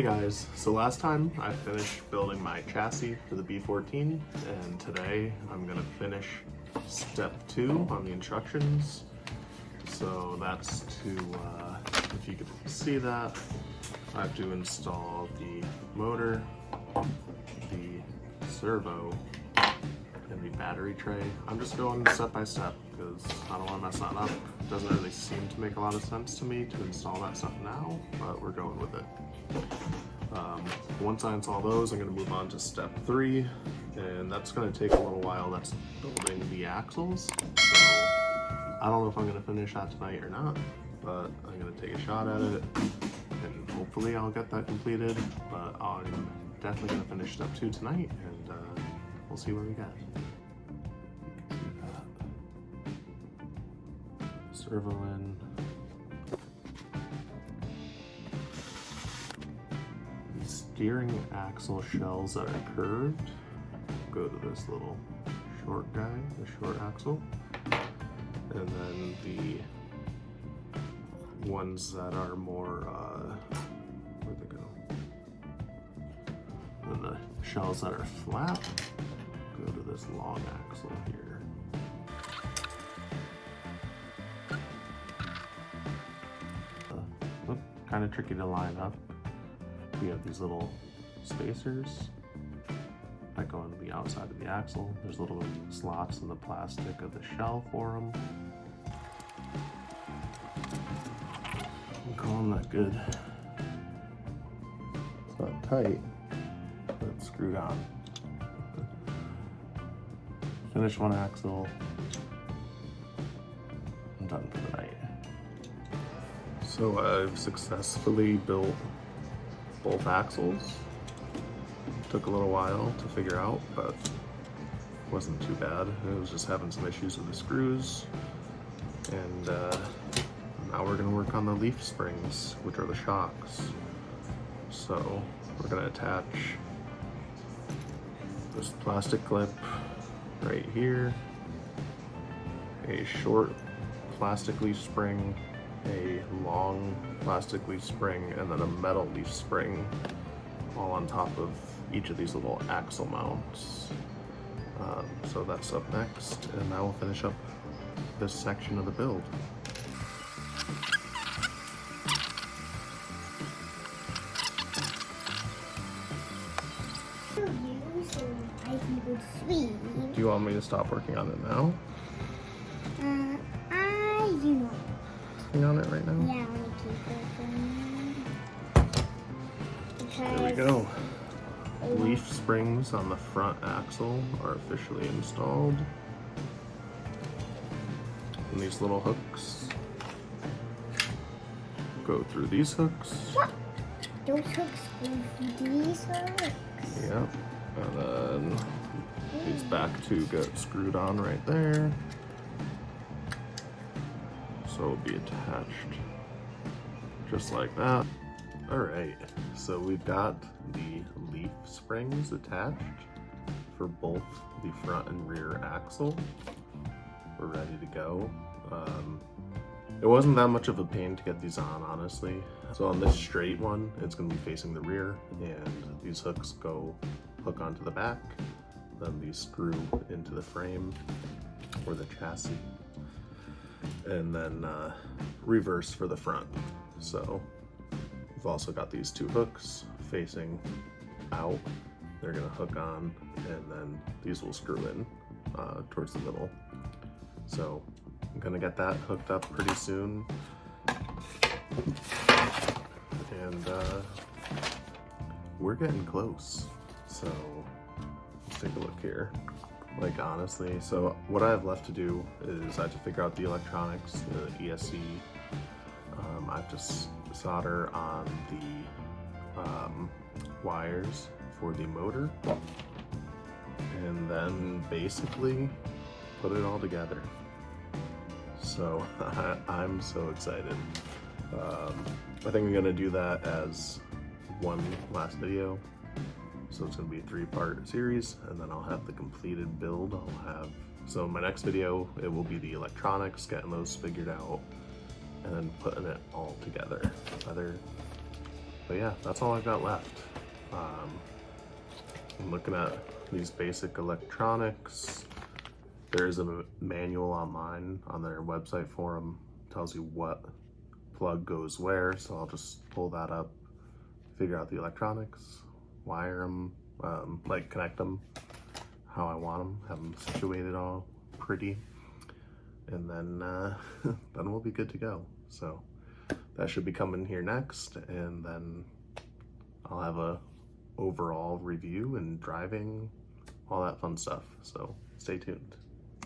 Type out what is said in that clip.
Hey guys, so last time I finished building my chassis for the B14, and today I'm going to finish step 2 on the instructions. So that's to, if you can see that, I have to install the motor, the servo, and the battery tray. I'm just going step by step because I don't want to mess that up. It doesn't really seem to make a lot of sense to me to install that stuff now, but we're going with it. Once I install those, I'm going to move on to step 3, and that's going to take a little while. That's building the axles. So I don't know if I'm going to finish that tonight or not, but I'm going to take a shot at it, and hopefully I'll get that completed. But I'm definitely going to finish step 2 tonight, and we'll see where we get. Servo in. Steering axle shells that are curved go to this little short guy, the short axle, and then the ones that are more where'd they go? And the shells that are flat go to this long axle here. Kind of tricky to line up. We have these little spacers that go on the outside of the axle. There's little slots in the plastic of the shell for them. I'm calling that good. It's not tight, but it's screwed on. Finish one axle. I'm done for the night. So I've successfully built both axles. Took a little while to figure out, but wasn't too bad. It was just having some issues with the screws. And now we're gonna work on the leaf springs, which are the shocks. So we're gonna attach this plastic clip right here, a short plastic leaf spring, a long plastic leaf spring, and then a metal leaf spring, all on top of each of these little axle mounts. So that's up next, and now we'll finish up this section of the build. Do you want me to stop working on it now? You know. On it right now? Yeah, I'm gonna keep working. There we go. Leaf springs on the front axle are officially installed. And these little hooks go through these hooks. What? Those hooks go through these hooks? Yep. And then these back two get screwed on right there. So it'll be attached just like that. All right, so we've got the leaf springs attached for both the front and rear axle. We're ready to go. It wasn't that much of a pain to get these on, honestly. So on this straight one, it's gonna be facing the rear, and these hooks hook onto the back, then these screw into the frame or the chassis, and then reverse for the front. So we've also got these two hooks facing out. They're gonna hook on, and then these will screw in towards the middle. So I'm gonna get that hooked up pretty soon. And we're getting close. So let's take a look here. Like, honestly, so what I have left to do is I have to figure out the electronics, the ESC. I have to solder on the wires for the motor, and then basically put it all together. So I'm so excited. I think I'm gonna do that as one last video. So it's gonna be a 3-part series, and then I'll have the completed build. So in my next video, it will be the electronics, getting those figured out, and then putting it all together. Either, But yeah, that's all I've got left. I'm looking at these basic electronics. There's a manual online on their website for them. Tells you what plug goes where, so I'll just pull that up, figure out the electronics, wire them, like connect them how I want them, have them situated all pretty, and then then we'll be good to go. So that should be coming here next, and then I'll have a overall review and driving, all that fun stuff. So stay tuned.